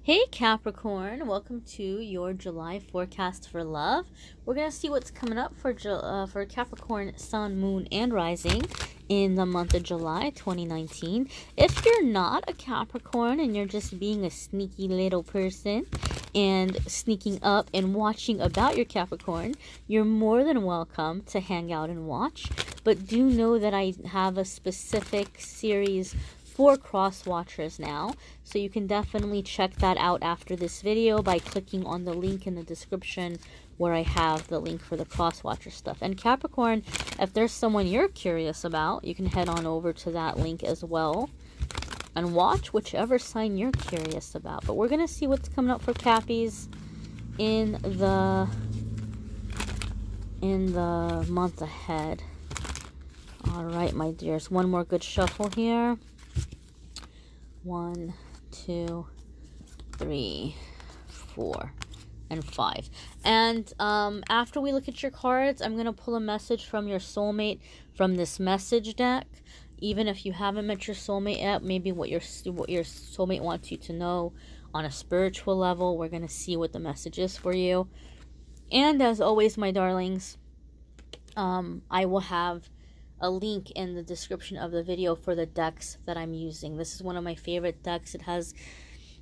Hey Capricorn, welcome to your July forecast for love. We're going to see what's coming up for Capricorn, Sun, Moon, and Rising in the month of July 2019. If you're not a Capricorn and you're just being a sneaky little person and sneaking up and watching about your Capricorn, you're more than welcome to hang out and watch. But do know that I have a specific series for cross watchers now, so you can definitely check that out after this video by clicking on the link in the description where I have the link for the cross watcher stuff. And Capricorn, if there's someone you're curious about, you can head on over to that link as well and watch whichever sign you're curious about. But we're gonna see what's coming up for Cappies in the month ahead. All right, my dears, one more good shuffle here. 1, 2, 3, 4, and 5. And after we look at your cards, I'm going to pull a message from your soulmate from this message deck. Even if you haven't met your soulmate yet, maybe what your soulmate wants you to know on a spiritual level. We're going to see what the message is for you. And as always, my darlings, I will have a link in the description of the video for the decks that I'm using. This is one of my favorite decks. It has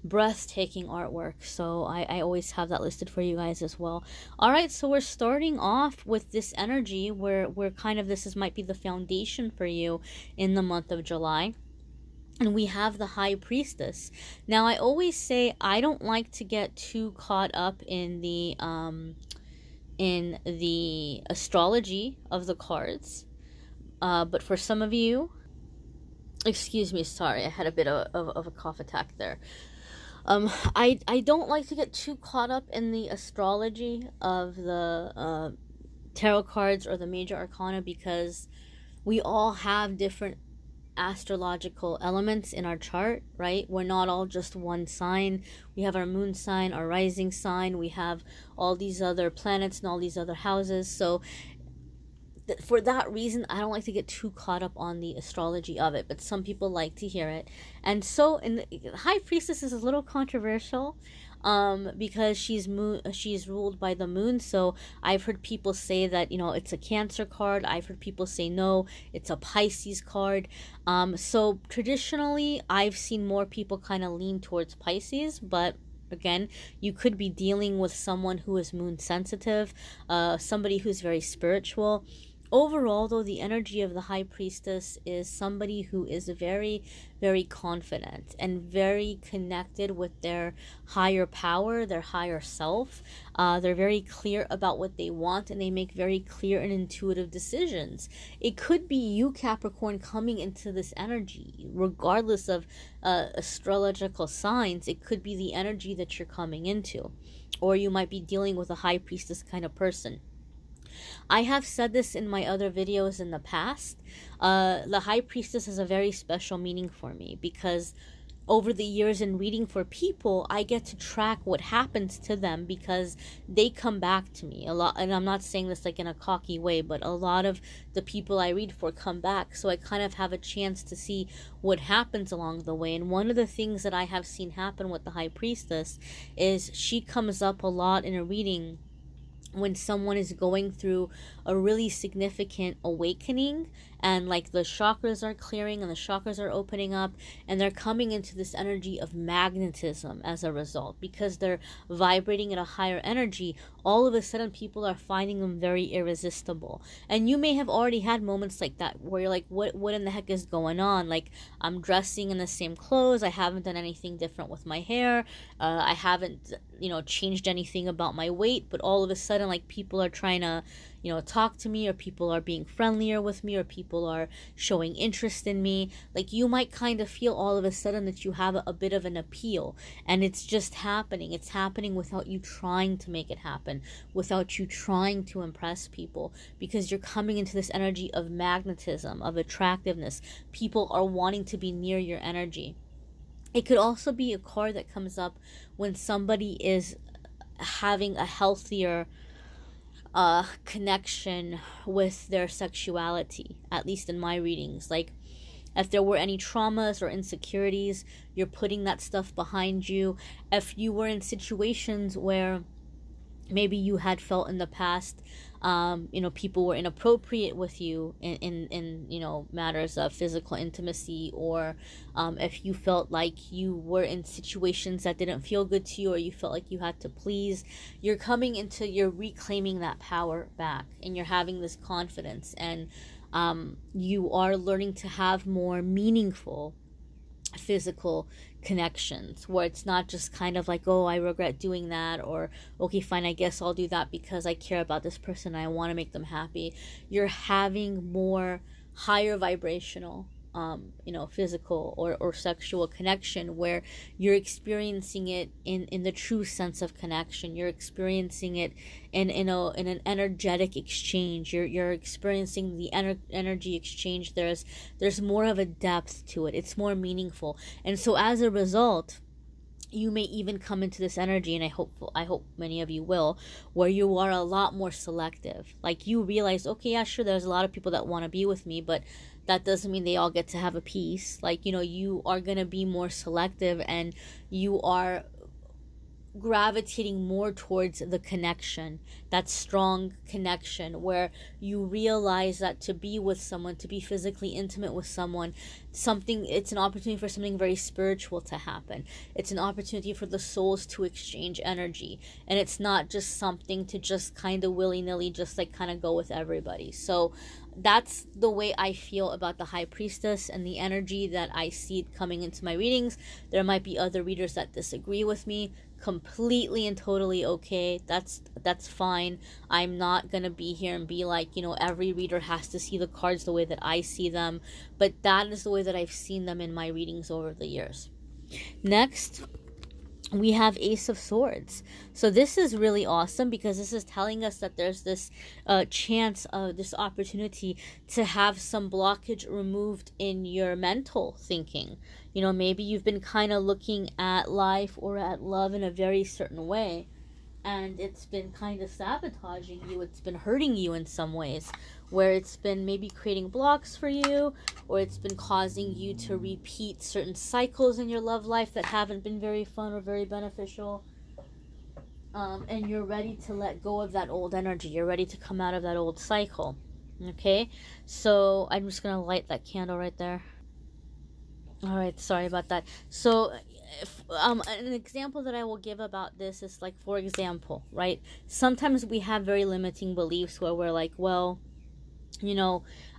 breathtaking artwork, so I always have that listed for you guys as well. All right, so we're starting off with this energy where kind of might be the foundation for you in the month of July. And we have the High Priestess. Now, I always say I don't like to get too caught up in the astrology of the cards. But for some of you, excuse me, sorry, I had a bit of a cough attack there. I don't like to get too caught up in the astrology of the tarot cards or the major arcana, because we all have different astrological elements in our chart, right? We're not all just one sign. We have our moon sign, our rising sign, we have all these other planets and all these other houses. So for that reason, I don't like to get too caught up on the astrology of it, but some people like to hear it. And so, High Priestess is a little controversial, because she's ruled by the moon. So I've heard people say that, you know, it's a Cancer card. I've heard people say no, it's a Pisces card. So traditionally, I've seen more people kind of lean towards Pisces, but again, you could be dealing with someone who is moon sensitive, somebody who's very spiritual. Overall, though, the energy of the High Priestess is somebody who is very, very confident and very connected with their higher power, their higher self. They're very clear about what they want, and they make very clear and intuitive decisions. It could be you, Capricorn, coming into this energy, regardless of astrological signs. It could be the energy that you're coming into, or you might be dealing with a High Priestess kind of person. I have said this in my other videos in the past. The High Priestess has a very special meaning for me, because over the years in reading for people, I get to track what happens to them, because they come back to me a lot. And I'm not saying this like in a cocky way, but a lot of the people I read for come back. So I kind of have a chance to see what happens along the way. And one of the things that I have seen happen with the High Priestess is she comes up a lot in a reading when someone is going through a really significant awakening, and like the chakras are clearing and the chakras are opening up, and they're coming into this energy of magnetism as a result, because they're vibrating at a higher energy. All of a sudden, people are finding them very irresistible. And you may have already had moments like that where you're like, what in the heck is going on? Like, I'm dressing in the same clothes, I haven't done anything different with my hair, I haven't, you know, changed anything about my weight, but all of a sudden, like, people are trying to, you know, talk to me, or people are being friendlier with me, or people are showing interest in me. Like, you might kind of feel all of a sudden that you have a bit of an appeal, and it's just happening. It's happening without you trying to make it happen, without you trying to impress people, because you're coming into this energy of magnetism, of attractiveness. People are wanting to be near your energy. It could also be a card that comes up when somebody is having a healthier connection with their sexuality, at least in my readings. Like, If there were any traumas or insecurities, you're putting that stuff behind you. If you were in situations where maybe you had felt in the past, people were inappropriate with you in matters of physical intimacy, or if you felt like you were in situations that didn't feel good to you, or you felt like you had to please, you're reclaiming that power back, and you're having this confidence, and you are learning to have more meaningful physical connections, where it's not just kind of like, oh, I regret doing that, or okay, fine, I guess I'll do that because I care about this person, I want to make them happy. You're having more higher vibrational physical or sexual connection, where you're experiencing it in the true sense of connection. You're experiencing it in an energetic exchange. You're experiencing the energy exchange. There's more of a depth to it. It's more meaningful. And so as a result, you may even come into this energy, and I hope many of you will, where you are a lot more selective. Like, you realize, okay, yeah, sure, there's a lot of people that want to be with me, but that doesn't mean they all get to have a piece. Like, you are going to be more selective, and you are gravitating more towards the connection, that strong connection, where you realize that to be with someone, to be physically intimate with someone, it's an opportunity for something very spiritual to happen. It's an opportunity for the souls to exchange energy, and it's not just something to just kind of willy-nilly just like kind of go with everybody. So that's the way I feel about the High Priestess and the energy that I see coming into my readings. There might be other readers that disagree with me. Completely and totally okay. That's fine. I'm not gonna be here and be like, every reader has to see the cards the way that I see them, but that is the way that I've seen them in my readings over the years. Next, we have Ace of Swords. So this is really awesome, because this is telling us that there's this chance of this opportunity to have some blockage removed in your mental thinking. Maybe you've been kind of looking at life or at love in a very certain way, and it's been kind of sabotaging you. It's been hurting you in some ways, where it's been maybe creating blocks for you, or it's been causing you to repeat certain cycles in your love life that haven't been very fun or very beneficial. And you're ready to let go of that old energy. You're ready to come out of that old cycle. Okay? So I'm just going to light that candle right there. Alright, sorry about that. So an example that I will give about this is, like, for example, right? Sometimes we have very limiting beliefs where we're like, well,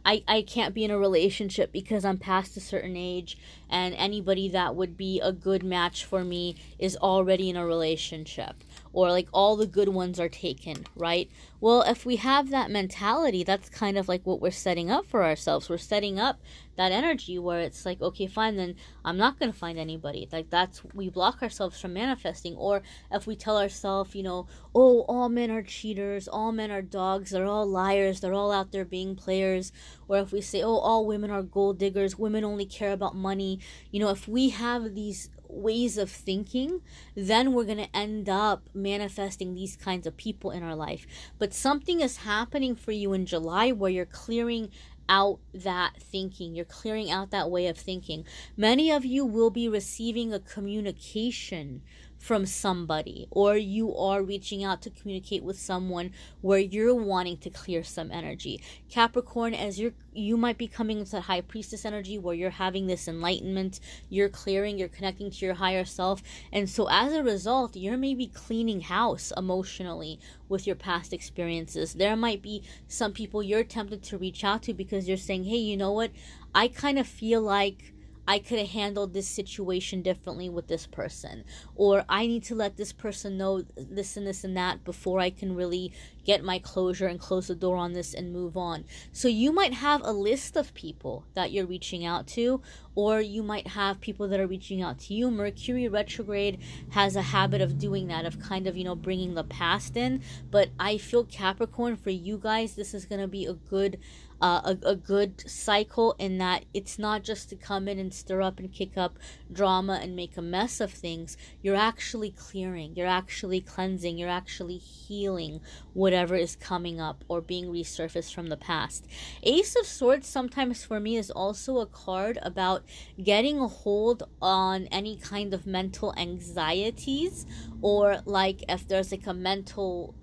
I can't be in a relationship because I'm past a certain age, and anybody that would be a good match for me is already in a relationship, or like all the good ones are taken, right? Well, if we have that mentality, that's kind of like what we're setting up for ourselves. We're setting up that energy where it's like, okay, fine, then I'm not going to find anybody. Like, we block ourselves from manifesting. Or if we tell ourselves, oh, all men are cheaters, all men are dogs, they're all liars, they're all out there being players. Or if we say, oh, all women are gold diggers, women only care about money. If we have these ways of thinking, then we're going to end up manifesting these kinds of people in our life. But something is happening for you in July where you're clearing out that thinking. You're clearing out that way of thinking. Many of you will be receiving a communication from somebody, or you are reaching out to communicate with someone where you're wanting to clear some energy. Capricorn, as you might be coming into High Priestess energy where you're having this enlightenment, you're clearing, you're connecting to your higher self, and so as a result, you're maybe cleaning house emotionally with your past experiences. There might be some people you're tempted to reach out to because you're saying, hey, you know what, I kind of feel like I could have handled this situation differently with this person, or I need to let this person know this and this and that before I can really get my closure and close the door on this and move on. So you might have a list of people that you're reaching out to, or you might have people that are reaching out to you. Mercury retrograde has a habit of doing that, of kind of, bringing the past in. But I feel, Capricorn, for you guys, this is going to be a good a good cycle, in that it's not just to come in and stir up and kick up drama and make a mess of things. You're actually clearing, you're actually cleansing, you're actually healing whatever is coming up or being resurfaced from the past. Ace of Swords sometimes for me is also a card about getting a hold on any kind of mental anxieties, or like if there's like a mental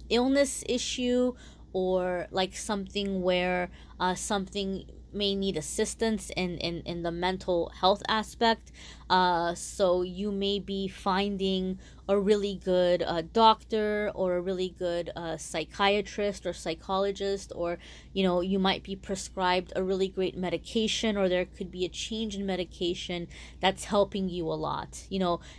illness issue, or like something where something may need assistance in the mental health aspect. So you may be finding a really good doctor, or a really good psychiatrist or psychologist, or you might be prescribed a really great medication, or there could be a change in medication that's helping you a lot.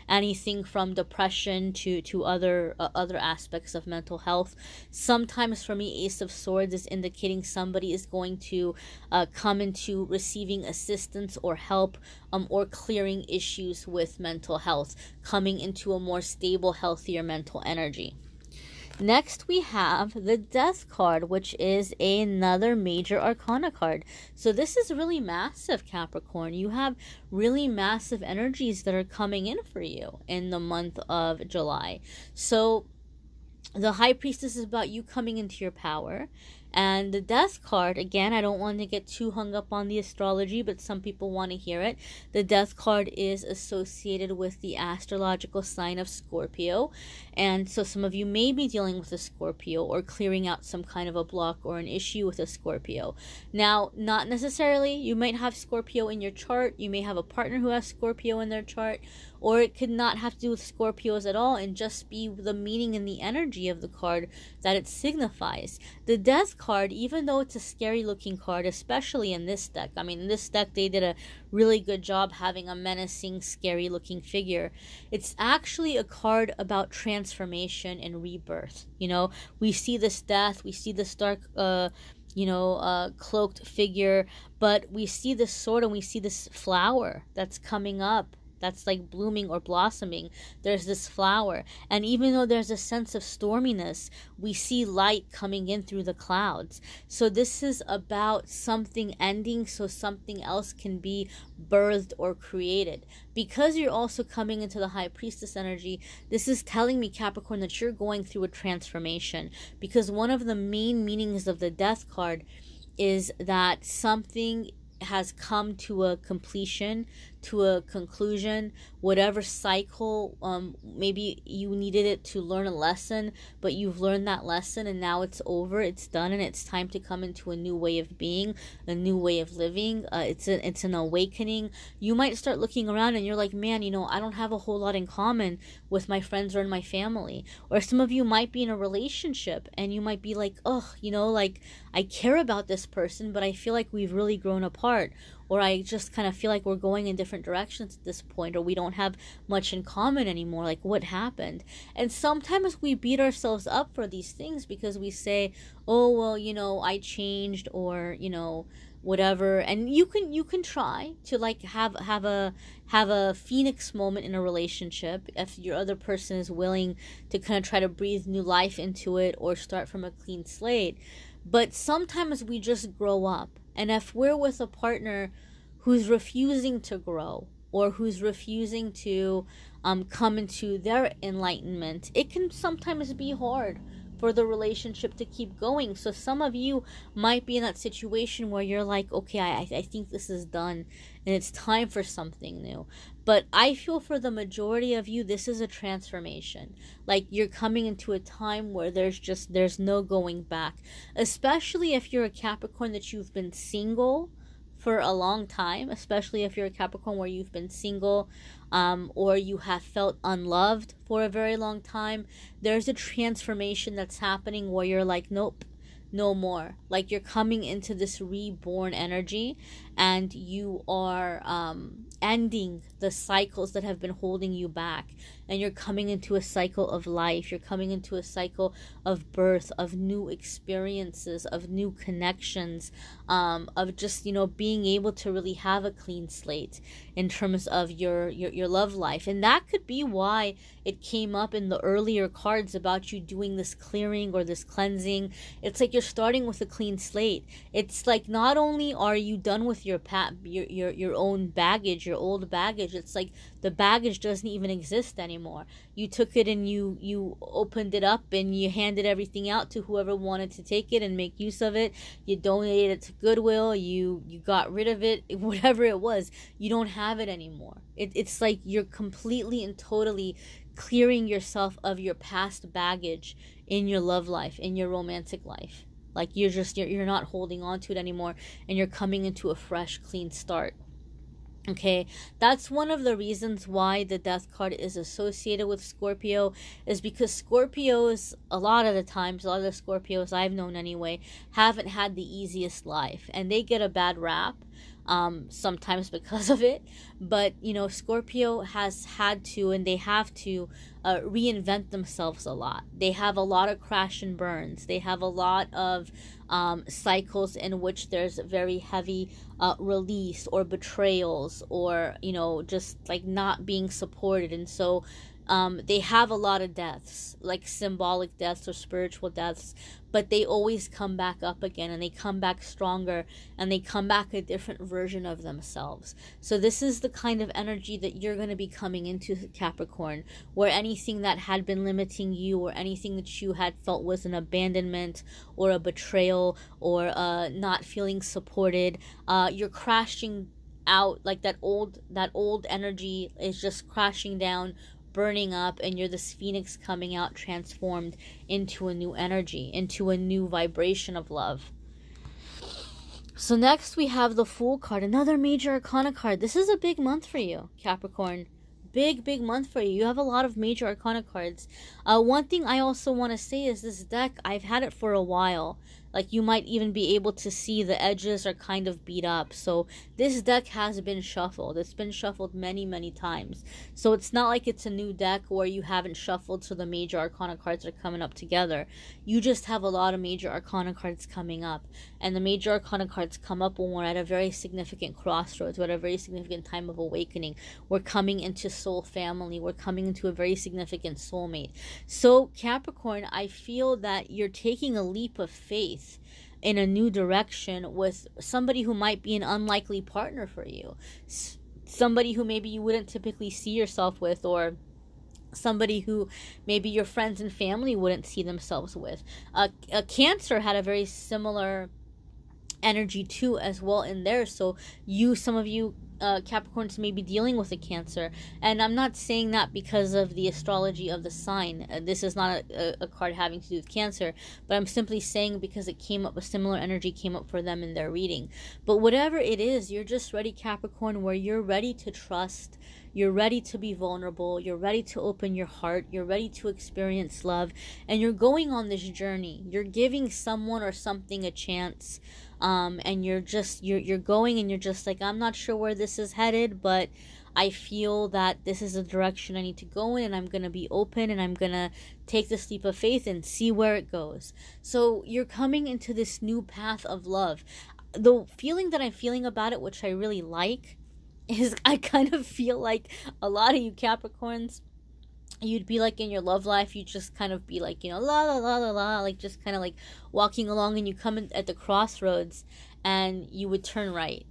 Anything from depression to other aspects of mental health. Sometimes for me, Ace of Swords is indicating somebody is going to come into receiving assistance or help, or clearing issues with mental health, coming into a more stable, healthier mental energy. Next, we have the Death card, which is another major arcana card. So this is really massive, Capricorn. You have really massive energies that are coming in for you in the month of July. So the High Priestess is about you coming into your power. And the Death card, again, I don't want to get too hung up on the astrology, but some people want to hear it. The Death card is associated with the astrological sign of Scorpio. And so some of you may be dealing with a Scorpio, or clearing out some kind of a block or an issue with a Scorpio. Now, not necessarily. You might have Scorpio in your chart. You may have a partner who has Scorpio in their chart. Or it could not have to do with Scorpios at all, and just be the meaning and the energy of the card that it signifies. The Death card, even though it's a scary looking card, especially in this deck. I mean, in this deck, they did a really good job having a menacing, scary looking figure. It's actually a card about transformation and rebirth. We see this death, we see this dark, cloaked figure, but we see this sword and we see this flower that's coming up, that's like blooming or blossoming. There's this flower, and even though there's a sense of storminess, we see light coming in through the clouds. So this is about something ending so something else can be birthed or created. Because you're also coming into the High Priestess energy, this is telling me, Capricorn, that you're going through a transformation, because one of the main meanings of the Death card is that something has come to a completion, to a conclusion, whatever cycle, maybe you needed it to learn a lesson, but you've learned that lesson and now it's over, it's done, and it's time to come into a new way of being, a new way of living. It's an awakening. You might start looking around and you're like, man, I don't have a whole lot in common with my friends or in my family. Or some of you might be in a relationship and you might be like, oh, like I care about this person, but I feel like we've really grown apart. Or I just kind of feel like we're going in different directions at this point, or we don't have much in common anymore. Like, what happened? And sometimes we beat ourselves up for these things because we say, oh, well, I changed, or, whatever. And you can try to like have a phoenix moment in a relationship if your other person is willing to kind of try to breathe new life into it or start from a clean slate. But sometimes we just grow up. And if we're with a partner who's refusing to grow, or who's refusing to come into their enlightenment, it can sometimes be hard for the relationship to keep going. So some of you might be in that situation where you're like, okay, I think this is done and it's time for something new. But I feel for the majority of you, this is a transformation. Like, you're coming into a time where there's no going back. Especially if you're a Capricorn that you've been single for a long time, especially if you're a Capricorn where you've been single, or you have felt unloved for a very long time. There's a transformation that's happening where you're like, nope, no more. Like, you're coming into this reborn energy, and you are ending the cycles that have been holding you back, and you're coming into a cycle of life. You're coming into a cycle of birth, of new experiences, of new connections, of just, you know, being able to really have a clean slate in terms of your love life. And that could be why it came up in the earlier cards about you doing this clearing or this cleansing. It's like you're starting with a clean slate. It's like not only are you done with your own baggage, your old baggage, it's like the baggage doesn't even exist anymore. You took it and you opened it up and you handed everything out to whoever wanted to take it and make use of it. You donated it to Goodwill, you got rid of it, whatever it was. You don't have it anymore. It's like you're completely and totally clearing yourself of your past baggage in your love life, in your romantic life. Like you're not holding on to it anymore, and you're coming into a fresh, clean start. Okay, that's one of the reasons why the Death card is associated with Scorpio, is because Scorpios, a lot of the Scorpios I've known anyway, haven't had the easiest life, and they get a bad rap sometimes because of it. But, you know, Scorpio has had to, and they have to reinvent themselves a lot. They have a lot of crash and burns. They have a lot of cycles in which there's very heavy release or betrayals, or, you know, just like not being supported. And so they have a lot of deaths, like symbolic deaths or spiritual deaths, but they always come back up again, and they come back stronger, and they come back a different version of themselves. So this is the kind of energy that you're going to be coming into, Capricorn, where anything that had been limiting you, or anything that you had felt was an abandonment or a betrayal, or not feeling supported, you're crashing out. Like that old energy is just crashing down, burning up, and you're this phoenix coming out transformed into a new energy, into a new vibration of love. So next we have the Fool card, another major arcana card. This is a big month for you, Capricorn. Big month for you. You have a lot of major arcana cards. One thing I also want to say is this deck, I've had it for a while. Like, you might even be able to see the edges are kind of beat up. So this deck has been shuffled. It's been shuffled many times. So it's not like it's a new deck where you haven't shuffled, so the major arcana cards are coming up together. You just have a lot of major arcana cards coming up. And the major arcana cards come up when we're at a very significant crossroads. We're at a very significant time of awakening. We're coming into soul family. We're coming into a very significant soulmate. So Capricorn, I feel that you're taking a leap of faith in a new direction with somebody who might be an unlikely partner for you. Somebody who maybe you wouldn't typically see yourself with, or somebody who maybe your friends and family wouldn't see themselves with. A Cancer had a very similar energy too as well in there. So some of you Capricorns may be dealing with a Cancer, and I'm not saying that because of the astrology of the sign. This is not a card having to do with Cancer, but I'm simply saying because it came up, a similar energy came up for them in their reading. But whatever it is, you're just ready, Capricorn, where you're ready to trust, you're ready to be vulnerable, you're ready to open your heart, you're ready to experience love, and you're going on this journey. You're giving someone or something a chance. And you're going, and you're just like, I'm not sure where this is headed, but I feel that this is the direction I need to go in, and I'm going to be open, and I'm going to take this leap of faith and see where it goes. So you're coming into this new path of love. The feeling that I'm feeling about it, which I really like, is I kind of feel like a lot of you Capricorns, you'd be like in your love life, you just kind of be like, you know, la la la la la, like just kind of like walking along, and you come in at the crossroads, and you would turn right,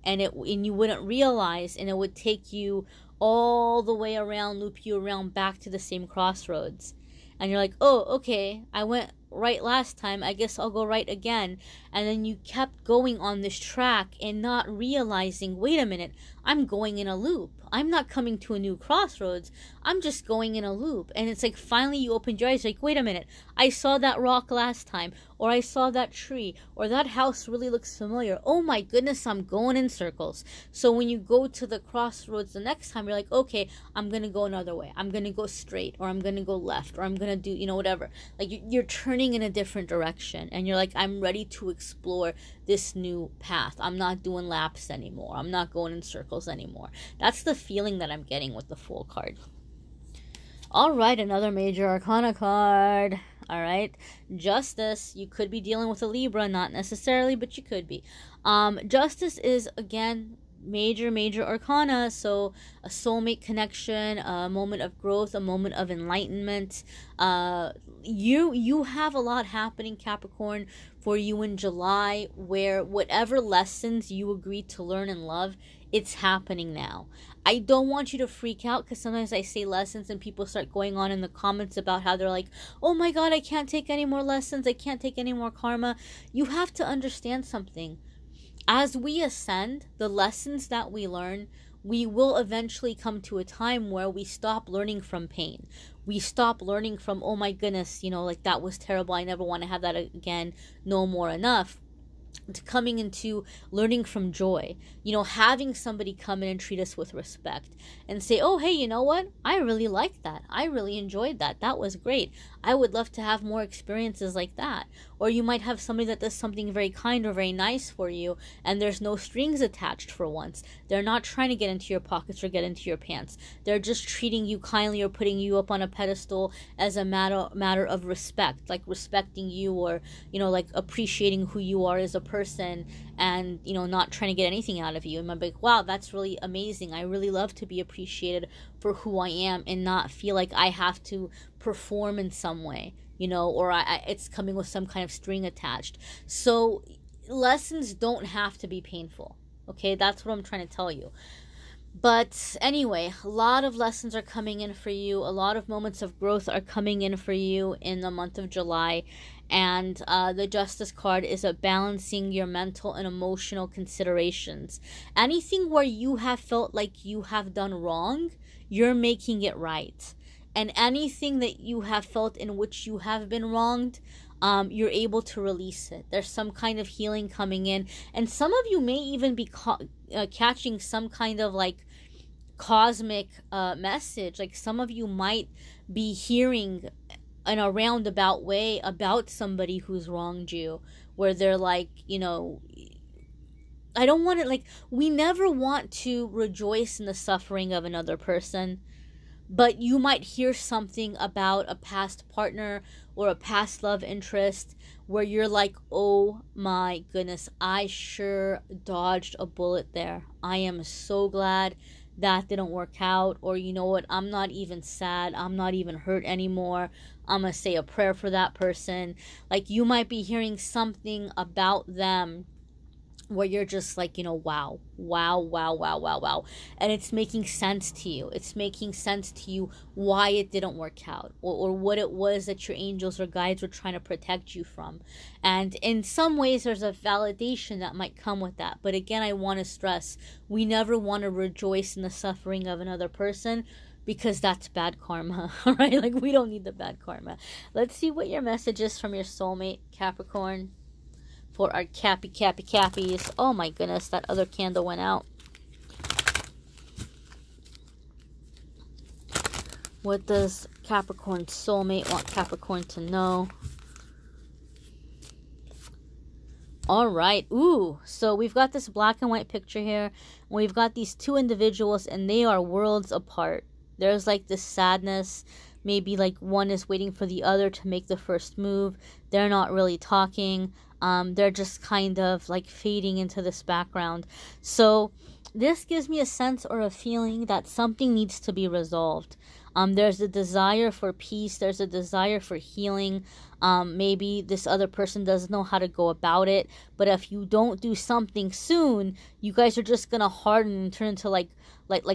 and you wouldn't realize, and it would take you all the way around, loop you around back to the same crossroads, and you're like, oh, okay, I went right last time, I guess I'll go right again. And then you kept going on this track and not realizing, wait a minute, I'm going in a loop. I'm not coming to a new crossroads. I'm just going in a loop. And it's like finally you opened your eyes, like, wait a minute, I saw that rock last time, or I saw that tree, or that house really looks familiar. Oh my goodness, I'm going in circles. So when you go to the crossroads the next time, you're like, okay, I'm going to go another way. I'm going to go straight, or I'm going to go left, or I'm going to do, you know, whatever. Like you're turning turning in a different direction, and you're like, I'm ready to explore this new path. I'm not doing laps anymore. I'm not going in circles anymore. That's the feeling that I'm getting with the Fool card. All right, another major arcana card. All right, Justice. You could be dealing with a Libra, not necessarily, but you could be. Justice is, again, major arcana. So a soulmate connection, a moment of growth, a moment of enlightenment. You have a lot happening, Capricorn, for you in July, where whatever lessons you agreed to learn and love, it's happening now. I don't want you to freak out, because sometimes I say lessons and people start going on in the comments about how they're like, oh my god, I can't take any more lessons, I can't take any more karma. You have to understand something. As we ascend, the lessons that we learn, we will eventually come to a time where we stop learning from pain. We stop learning from, oh my goodness, you know, like that was terrible, I never want to have that again, no more, enough. To coming into learning from joy, you know, having somebody come in and treat us with respect and say, oh, hey, you know what? I really liked that. I really enjoyed that. That was great. I would love to have more experiences like that. Or you might have somebody that does something very kind or very nice for you, and there's no strings attached for once. They're not trying to get into your pockets or get into your pants. They're just treating you kindly or putting you up on a pedestal as a matter of respect, like respecting you, or, you know, like appreciating who you are as a person, and, you know, not trying to get anything out of you. And I'm like, wow, that's really amazing. I really love to be appreciated for who I am and not feel like I have to perform in some way, you know, or it's coming with some kind of string attached. So lessons don't have to be painful. Okay, that's what I'm trying to tell you. But anyway, a lot of lessons are coming in for you. A lot of moments of growth are coming in for you in the month of July. And the Justice card is a balancing your mental and emotional considerations. Anything where you have felt like you have done wrong, you're making it right. And anything that you have felt in which you have been wronged, you're able to release it. There's some kind of healing coming in. And some of you may even be catching some kind of like cosmic message. Like some of you might be hearing in a roundabout way about somebody who's wronged you, where they're like, you know, I don't want it, like, we never want to rejoice in the suffering of another person, but you might hear something about a past partner or a past love interest where you're like, oh my goodness, I sure dodged a bullet there. I am so glad that didn't work out. Or, you know what, I'm not even sad, I'm not even hurt anymore, I'm gonna say a prayer for that person. Like, you might be hearing something about them where you're just like, you know, wow. And it's making sense to you. It's making sense to you why it didn't work out, or what it was that your angels or guides were trying to protect you from. And in some ways, there's a validation that might come with that. But again, I want to stress, we never want to rejoice in the suffering of another person, because that's bad karma, right? Like, we don't need the bad karma. Let's see what your message is from your soulmate, Capricorn, for our Cappies. Oh my goodness, that other candle went out. What does Capricorn's soulmate want Capricorn to know? All right. Ooh, so we've got this black and white picture here. We've got these two individuals, and they are worlds apart. There's like this sadness. Maybe like one is waiting for the other to make the first move. They're not really talking. They're just kind of like fading into this background. So this gives me a sense or a feeling that something needs to be resolved. There's a desire for peace. There's a desire for healing. Maybe this other person doesn't know how to go about it. But if you don't do something soon, you guys are just going to harden and turn into like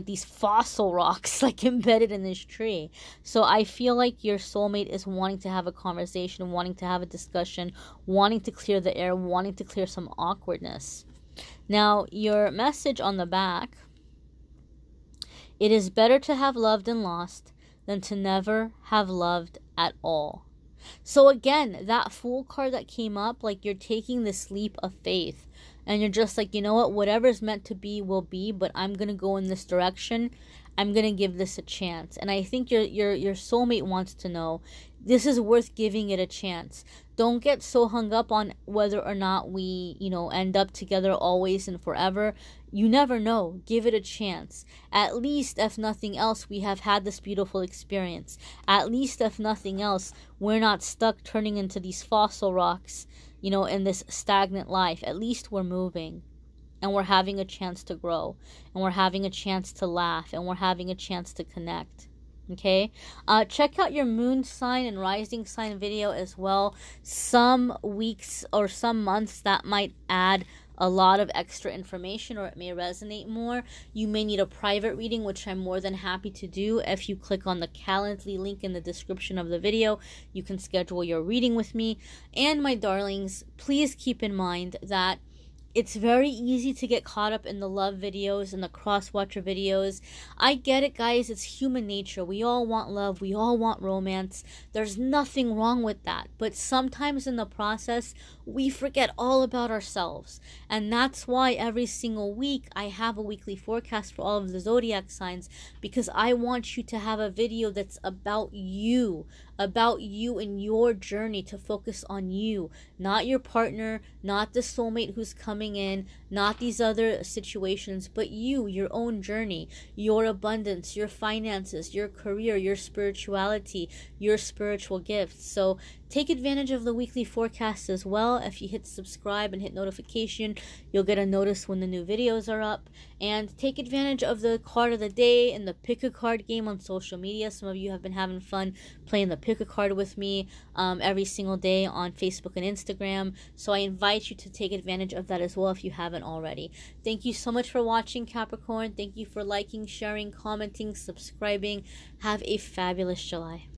these fossil rocks, like embedded in this tree. So I feel like your soulmate is wanting to have a conversation, wanting to have a discussion, wanting to clear the air, wanting to clear some awkwardness. Now, your message on the back: it is better to have loved and lost than to never have loved at all. So again, that Fool card that came up, like you're taking this leap of faith. And you're just like, you know what, whatever's meant to be will be, but I'm going to go in this direction. I'm gonna give this a chance. And I think your soulmate wants to know this is worth giving it a chance. Don't get so hung up on whether or not we, end up together always and forever. You never know. Give it a chance. At least, if nothing else, we have had this beautiful experience. At least, if nothing else, we're not stuck turning into these fossil rocks, in this stagnant life. At least we're moving. And we're having a chance to grow. And we're having a chance to laugh. And we're having a chance to connect. Okay, check out your moon sign and rising sign video as well. Some weeks or some months that might add a lot of extra information, or it may resonate more. You may need a private reading, which I'm more than happy to do. If you click on the Calendly link in the description of the video, you can schedule your reading with me. And my darlings, please keep in mind that it's very easy to get caught up in the love videos and the cross-watcher videos. I get it, guys. It's human nature. We all want love. We all want romance. There's nothing wrong with that. But sometimes in the process, we forget all about ourselves. And that's why every single week I have a weekly forecast for all of the zodiac signs, because I want you to have a video that's about you and your journey, to focus on you, not your partner, not the soulmate who's coming in, not these other situations, but you, your own journey, your abundance, your finances, your career, your spirituality, your spiritual gifts. So take advantage of the weekly forecast as well. If you hit subscribe and hit notification, you'll get a notice when the new videos are up. And take advantage of the card of the day and the pick a card game on social media. Some of you have been having fun playing the pick a card with me every single day on Facebook and Instagram. So I invite you to take advantage of that as well if you haven't already. Thank you so much for watching, Capricorn. Thank you for liking, sharing, commenting, subscribing. Have a fabulous July.